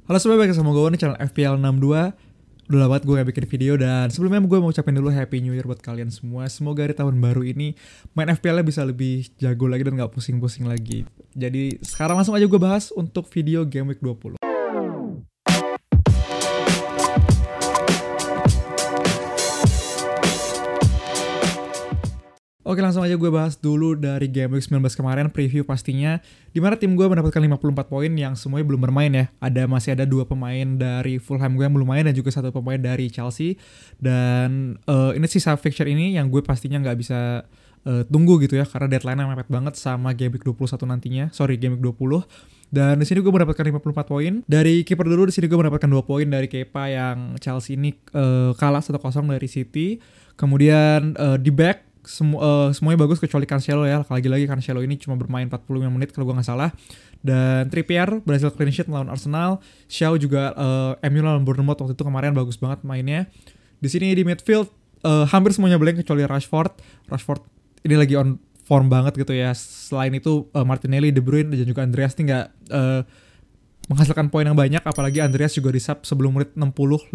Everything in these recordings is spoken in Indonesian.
Halo semuanya, balik sama gue di channel FPL 62. Udah lama banget gue gak bikin video, dan sebelumnya gue mau ucapin dulu Happy New Year buat kalian semua. Semoga di tahun baru ini main FPL-nya bisa lebih jago lagi dan gak pusing-pusing lagi. Jadi sekarang langsung aja gue bahas untuk video Game Week 20. Oke, langsung aja gue bahas dulu dari Game Week 19 kemarin, preview pastinya. Dimana tim gue mendapatkan 54 poin yang semuanya belum bermain ya. Masih ada 2 pemain dari Fulham gue yang belum main dan juga 1 pemain dari Chelsea. Dan ini sisa fixture ini yang gue pastinya nggak bisa tunggu gitu ya, karena deadline-nya mepet banget sama Game Week 21 nantinya. Game Week 20. Dan di sini gue mendapatkan 54 poin. Dari kiper dulu, di sini gue mendapatkan 2 poin dari Kepa yang Chelsea ini kalah 1-0 dari City. Kemudian di back semuanya bagus kecuali Cancelo ya. Lagi-lagi Cancelo ini cuma bermain 45 menit kalau gue nggak salah. Dan Trippier berhasil clean sheet melawan Arsenal. Shaw juga MU lawan Bournemouth waktu itu kemarin bagus banget mainnya. Di sini di midfield hampir semuanya blank kecuali Rashford ini lagi on form banget gitu ya. Selain itu Martinelli, De Bruyne dan juga Andreas ini nggak menghasilkan poin yang banyak, apalagi Andreas juga di-sub sebelum menit 59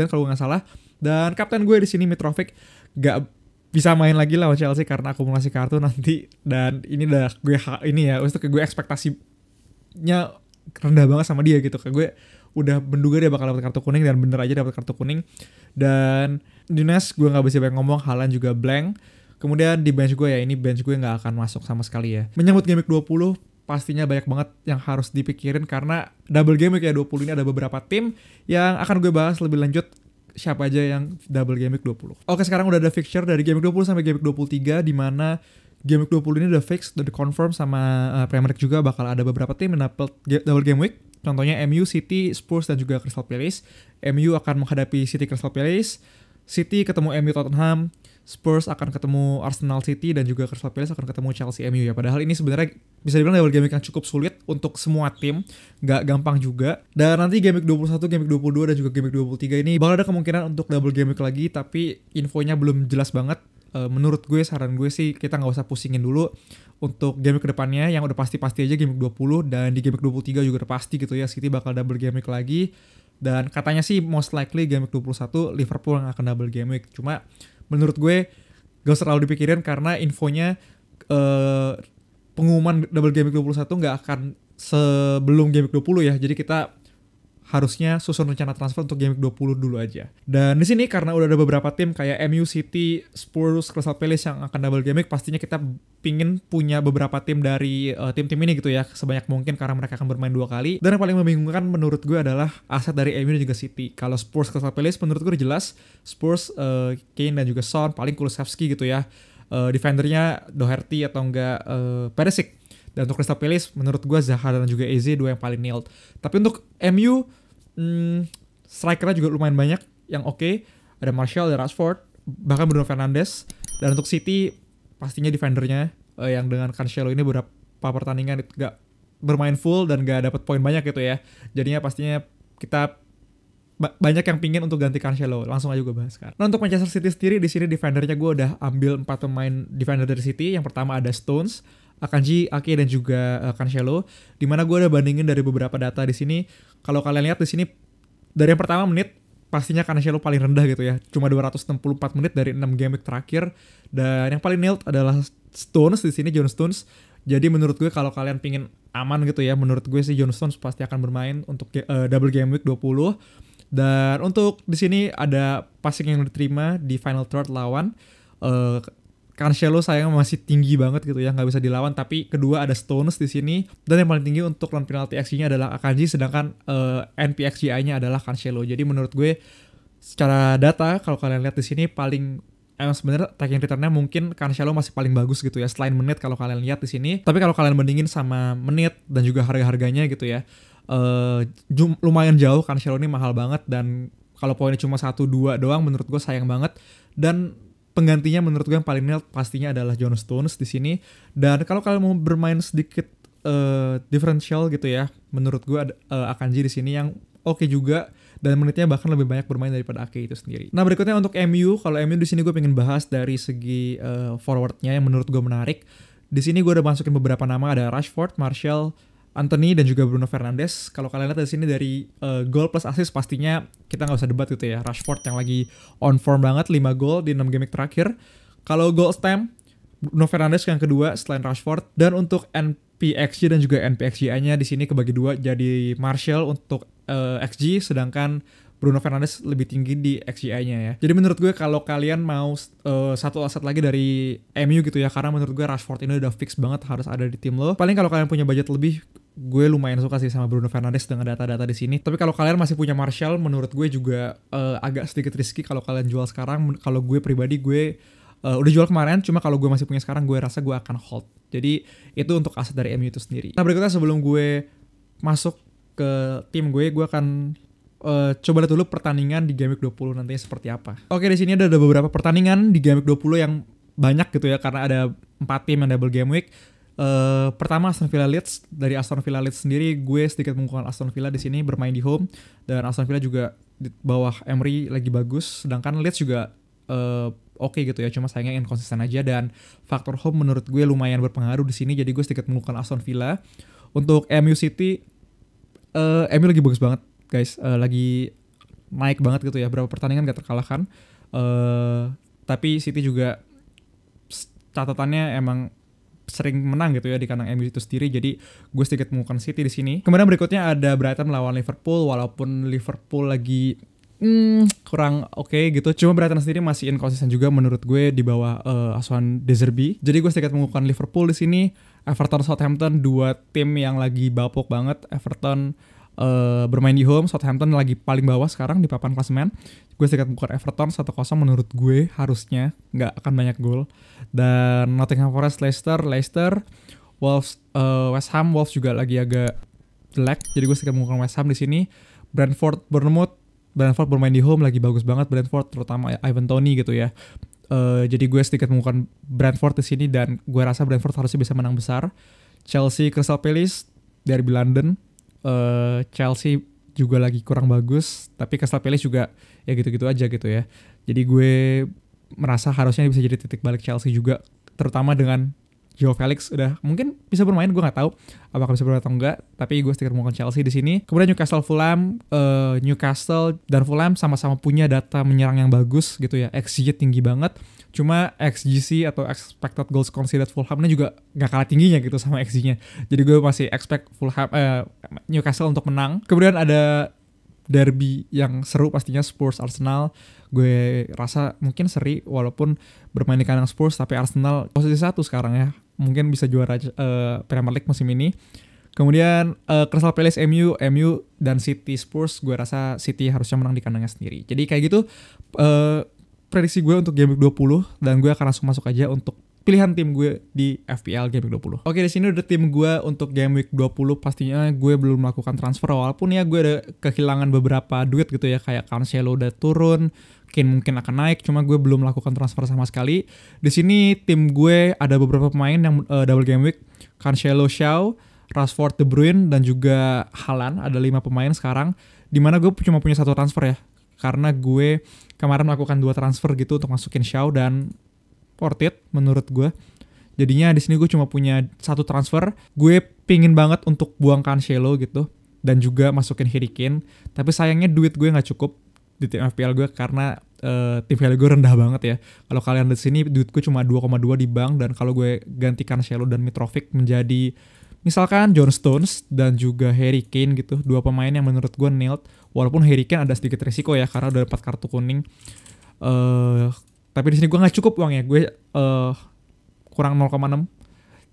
kalau gue nggak salah. Dan kapten gue di sini Mitrovic nggak bisa main lagi lawan Chelsea karena akumulasi kartu nanti. Dan ini udah gue ekspektasinya rendah banget sama dia gitu. Kayak gue udah menduga dia bakal dapat kartu kuning dan bener aja dapat kartu kuning. Dan Nunes gue nggak bisa banyak ngomong, Haaland juga blank. Kemudian di bench gue ya, ini bench gue nggak akan masuk sama sekali ya. Menyambut Game Week 20 pastinya banyak banget yang harus dipikirin karena double Game Week ya 20 ini ada beberapa tim yang akan gue bahas lebih lanjut siapa aja yang double Game Week 20. Oke, sekarang udah ada fixture dari Game Week 20 sampai Game Week 23 di mana Game Week 20 ini udah fix, udah di-confirm sama Premier League juga bakal ada beberapa tim yang dapat double Game Week. Contohnya MU, City, Spurs dan juga Crystal Palace. MU akan menghadapi City Crystal Palace, City ketemu MU Tottenham, Spurs akan ketemu Arsenal City dan juga Crystal Palace akan ketemu Chelsea MU ya. Padahal ini sebenarnya bisa dibilang double game week yang cukup sulit untuk semua tim, nggak gampang juga. Dan nanti game week 21, game week 22 dan juga game week 23 ini bakal ada kemungkinan untuk double game week lagi, tapi infonya belum jelas banget. Menurut gue, saran gue sih kita nggak usah pusingin dulu untuk game week kedepannya. Yang udah pasti-pasti aja game week 20 dan di game week 23 juga udah pasti gitu ya, City bakal double game week lagi. Dan katanya sih most likely game week 21 Liverpool yang akan double game week. Cuma menurut gue gak usah terlalu dipikirin karena infonya pengumuman double game week 21 gak akan sebelum game week 20 ya. Jadi kita harusnya susun rencana transfer untuk game week 20 dulu aja. Dan di sini karena udah ada beberapa tim kayak MU, City, Spurs, Crystal Palace yang akan double game week, pastinya kita pingin punya beberapa tim dari tim-tim ini gitu ya, sebanyak mungkin karena mereka akan bermain 2 kali. Dan yang paling membingungkan menurut gue adalah aset dari MU dan juga City. Kalau Spurs, Crystal Palace menurut gue udah jelas Spurs, Kane dan juga Son, paling Kulusevski gitu ya. Defendernya Doherty atau enggak Perisic. Dan untuk Crystal Palace menurut gue Zaha dan juga Eze 2 yang paling nailed. Tapi untuk MU strikernya juga lumayan banyak yang oke. Ada Martial, ada Rashford, bahkan Bruno Fernandes. Dan untuk City pastinya defendernya yang dengan Cancelo ini beberapa pertandingan gak bermain full dan gak dapat poin banyak gitu ya. Jadinya pastinya kita banyak yang pingin untuk ganti Cancelo. Langsung aja gue bahas kan. Nah, untuk Manchester City sendiri, di sini defendernya gue udah ambil 4 pemain defender dari City. Yang pertama ada Stones, Akanji, Ake dan juga Cancelo. Dimana gue udah bandingin dari beberapa data di sini. Kalau kalian lihat di sini dari yang pertama menit pastinya Cancelo paling rendah gitu ya. Cuma 264 menit dari 6 game week terakhir. Dan yang paling nailed adalah Stones di sini, John Stones. Jadi menurut gue kalau kalian pingin aman gitu ya, menurut gue sih John Stones pasti akan bermain untuk double game week 20. Dan untuk di sini ada passing yang diterima di final third lawan Cancelo sayang masih tinggi banget gitu ya, nggak bisa dilawan. Tapi kedua ada Stones di sini, dan yang paling tinggi untuk non penalty XG-nya adalah Akanji, sedangkan NPXGI-nya adalah Cancelo. Jadi menurut gue secara data kalau kalian lihat di sini paling sebenarnya attacking return-nya mungkin Cancelo masih paling bagus gitu ya selain menit kalau kalian lihat di sini. Tapi kalau kalian bandingin sama menit dan juga harga-harganya gitu ya, lumayan jauh. Cancelo ini mahal banget dan kalau poinnya cuma 1-2 doang menurut gue sayang banget. Dan penggantinya menurut gue yang paling nailed pastinya adalah John Stones di sini. Dan kalau kalian mau bermain sedikit differential gitu ya, menurut gue Akanji di sini yang oke juga, dan menitnya bahkan lebih banyak bermain daripada Ake itu sendiri. Nah, berikutnya untuk MU. Kalau MU di sini gue pengen bahas dari segi forwardnya yang menurut gue menarik. Di sini gue udah masukin beberapa nama, ada Rashford, Martial, Anthony dan juga Bruno Fernandes. Kalau kalian lihat di sini dari goal plus assist pastinya kita nggak usah debat gitu ya. Rashford yang lagi on form banget, 5 gol di 6 game terakhir. Kalau goal stamp, Bruno Fernandes yang kedua selain Rashford. Dan untuk NPXG dan juga NPXGA-nya di sini kebagi dua, jadi Martial untuk XG, sedangkan Bruno Fernandes lebih tinggi di XGI-nya ya. Jadi menurut gue kalau kalian mau satu aset lagi dari MU gitu ya, karena menurut gue Rashford ini udah fix banget harus ada di tim lo. Paling kalau kalian punya budget lebih, gue lumayan suka sih sama Bruno Fernandes dengan data-data di sini. Tapi kalau kalian masih punya Martial, menurut gue juga agak sedikit risky kalau kalian jual sekarang. Kalau gue pribadi, gue udah jual kemarin, cuma kalau gue masih punya sekarang, gue rasa gue akan hold. Jadi itu untuk aset dari MU itu sendiri. Nah berikutnya sebelum gue masuk ke tim gue akan coba lihat dulu pertandingan di Game Week 20 nantinya seperti apa. Oke, di sini ada beberapa pertandingan di Game Week 20 yang banyak gitu ya, karena ada 4 tim yang double Game Week. Pertama Aston Villa Leeds. Dari Aston Villa Leeds sendiri, gue sedikit mengukuhkan Aston Villa di sini bermain di home, dan Aston Villa juga di bawah Emery lagi bagus, sedangkan Leeds juga oke gitu ya, cuma sayangnya inkonsisten aja, dan faktor home menurut gue lumayan berpengaruh di sini, jadi gue sedikit mengukuhkan Aston Villa. Untuk MU City, MU lagi bagus banget guys, lagi naik banget gitu ya, berapa pertandingan gak terkalahkan. Tapi City juga catatannya emang sering menang gitu ya di kandang MU itu sendiri, jadi gue sedikit mengukuhkan City di sini. Kemudian berikutnya ada Brighton melawan Liverpool, walaupun Liverpool lagi kurang oke gitu, cuma Brighton sendiri masih inkonsisten juga menurut gue di bawah asuhan De Zerbi. Jadi gue sedikit mengukuhkan Liverpool di sini. Everton Southampton, dua tim yang lagi bapuk banget. Everton bermain di home, Southampton lagi paling bawah sekarang di papan klasemen. Gue sedikit mengukuhkan Everton 1-0, menurut gue harusnya nggak akan banyak gol. Dan Nottingham Forest Leicester, Wolves West Ham. Wolves juga lagi agak jelek, jadi gue sedikit mengukuhkan West Ham di sini. Brentford Bournemouth. Brentford bermain di home lagi bagus banget, Brentford terutama Ivan Toney gitu ya. Jadi gue sedikit mengukuhkan Brentford di sini, dan gue rasa Brentford harusnya bisa menang besar. Chelsea Crystal Palace, derby London. Chelsea juga lagi kurang bagus, tapi Crystal Palace juga ya gitu-gitu aja gitu ya. Jadi gue merasa harusnya bisa jadi titik balik Chelsea juga, terutama dengan Joao Felix udah mungkin bisa bermain, gue nggak tahu apakah bisa bermain atau enggak, tapi gue sedikit mengukuhkan Chelsea di sini. Kemudian Newcastle Fulham, Newcastle dan Fulham sama-sama punya data menyerang yang bagus gitu ya, XG tinggi banget. Cuma XGC atau expected goals conceded Fulham ini juga nggak kalah tingginya gitu sama XG-nya. Jadi gue masih expect Fulham Newcastle untuk menang. Kemudian ada derby yang seru pastinya, Spurs Arsenal. Gue rasa mungkin seri walaupun bermain di kandang Spurs, tapi Arsenal posisi 1 sekarang ya, mungkin bisa juara Premier League musim ini. Kemudian Crystal Palace MU dan City Spurs, gue rasa City harusnya menang di kandangnya sendiri. Jadi kayak gitu prediksi gue untuk Game Week 20, dan gue akan langsung masuk aja untuk pilihan tim gue di FPL Game Week 20. Oke, di sini udah tim gue untuk Game Week 20. Pastinya gue belum melakukan transfer, walaupun ya gue ada kehilangan beberapa duit gitu ya, kayak Cancelo udah turun, Kane mungkin akan naik, cuma gue belum melakukan transfer sama sekali. Di sini tim gue ada beberapa pemain yang double Game Week, Cancelo, Shaw, Rashford, De Bruyne, dan juga Haaland. Ada 5 pemain sekarang, dimana gue cuma punya 1 transfer ya, karena gue kemarin melakukan 2 transfer gitu untuk masukin Shaw, dan worth it menurut gue. Jadinya di sini gue cuma punya 1 transfer. Gue pingin banget untuk buang Cancelo gitu, dan juga masukin Harry Kane, tapi sayangnya duit gue nggak cukup di tim FPL gue, karena tim value gue rendah banget ya. Kalau kalian di sini duit gue cuma 2,2 di bank, dan kalau gue ganti Cancelo dan Mitrovic menjadi misalkan John Stones dan juga Harry Kane gitu, 2 pemain yang menurut gue nailed. Walaupun Harry Kane ada sedikit risiko ya, karena udah 4 kartu kuning. Tapi di sini gue nggak cukup uangnya, gue kurang 0,6.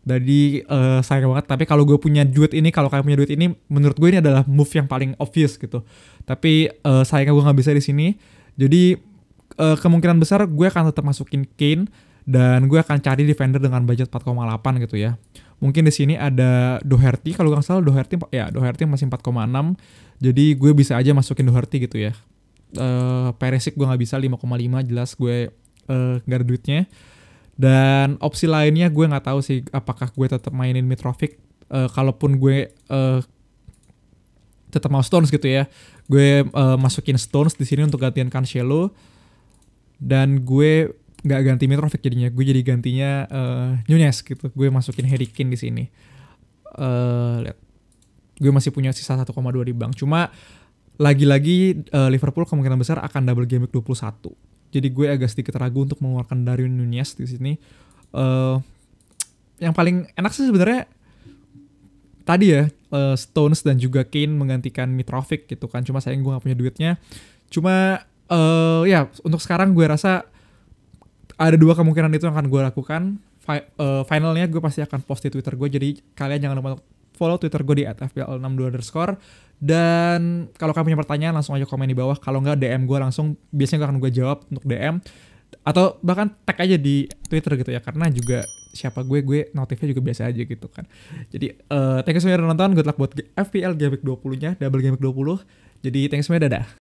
Jadi sayang banget. Tapi kalau gue punya duit ini, kalau kalian punya duit ini, menurut gue ini adalah move yang paling obvious gitu. Tapi sayangnya gue nggak bisa di sini. Jadi kemungkinan besar gue akan tetap masukin Kane, dan gue akan cari defender dengan budget 4,8 gitu ya. Mungkin di sini ada Doherty, kalau nggak salah Doherty masih 4,6. Jadi gue bisa aja masukin Doherty gitu ya. Perisic gue nggak bisa, 5,5 jelas gue nggak ada duitnya. Dan opsi lainnya gue nggak tahu sih apakah gue tetap mainin Mitrovic. Kalaupun gue tetap mau Stones gitu ya, gue masukin Stones di sini untuk gantian Cancelo, dan gue nggak ganti Mitrovic jadinya, gue jadi gantinya Nunez gitu. Gue masukin Harry Kane di sini. Lihat, gue masih punya sisa 1,2 di bank. Cuma lagi-lagi Liverpool kemungkinan besar akan double game week 21. Jadi gue agak sedikit ragu untuk mengeluarkan Darwin Nunez di sini. Yang paling enak sih sebenarnya tadi ya, Stones dan juga Kane menggantikan Mitrovic gitu kan. Cuma sayang gue gak punya duitnya. Cuma ya untuk sekarang gue rasa ada 2 kemungkinan itu yang akan gue lakukan. Finalnya gue pasti akan post di Twitter gue. Jadi kalian jangan lupa untuk follow Twitter gue di @fpl62_. Dan kalau kalian punya pertanyaan langsung aja komen di bawah. Kalau nggak DM gue langsung, biasanya gue akan gue jawab untuk DM. Atau bahkan tag aja di Twitter gitu ya. Karena juga siapa gue notifnya juga biasa aja gitu kan. Jadi thank you semuanya udah nonton. Good luck buat FPL Game Week 20-nya, double Game Week 20. Jadi thank you semuanya, dadah.